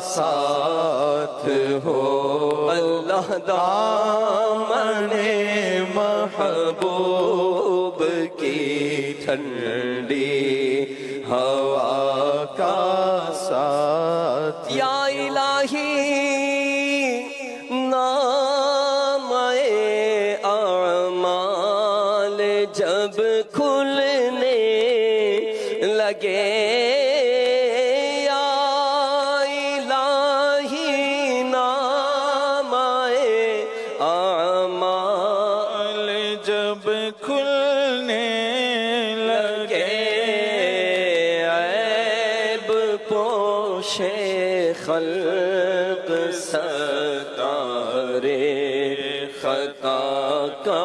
ساتھ ہو اللہ دامن محبوب کی ٹھنڈی ہوا کا ساتھ یا الہی نام اعمال جب کھلنے لگے یا الہی نام اعمال جب کھلنے لگے عیب پوشے خلق ستارے خطا کا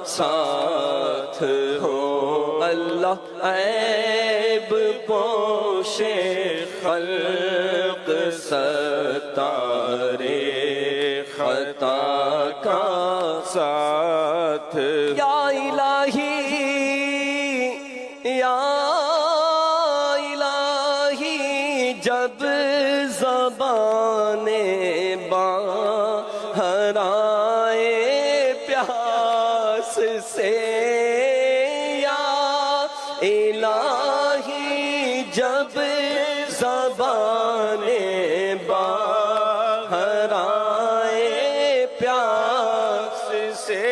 ساتھ ہو اللہ عیب پوشے خلق ستارے خطا کا ساتھ یا الہی یا الہی جب زبان باہر آئے پیاس سے یا الہی جب زبان باہر آئے پیاس سے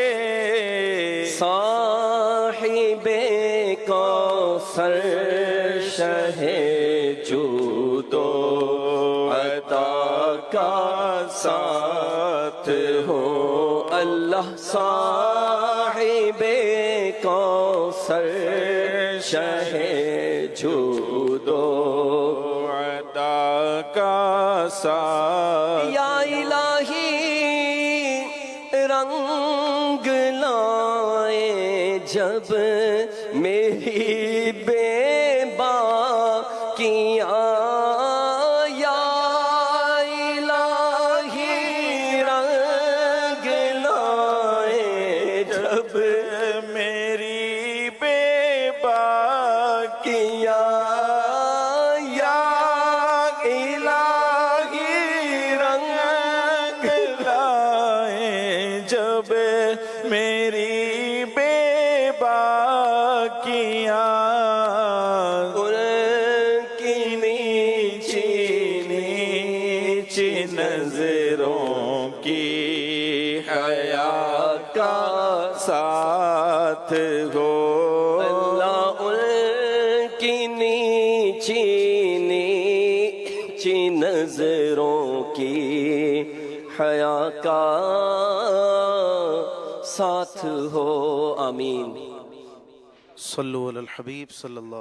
صاحب کوثر شہ جود و عطا کا ساتھ ہو اللہ صاحب کوثر شہ جود و عطا کا ساتھ یا الہی رنگ لائے جب میری بے باکیاں یا الہی رنگ لائے جب میری بے باکیاں یا الہی رنگ لائے جب میری بے باکیاں ان کی نیچی نیچی نظروں کی حیا کا ساتھ ہو اللہ ان کی نیچی نیچی نظروں کی حیا کا ساتھ ہو آمین صلو علی الحبیب صلی اللہ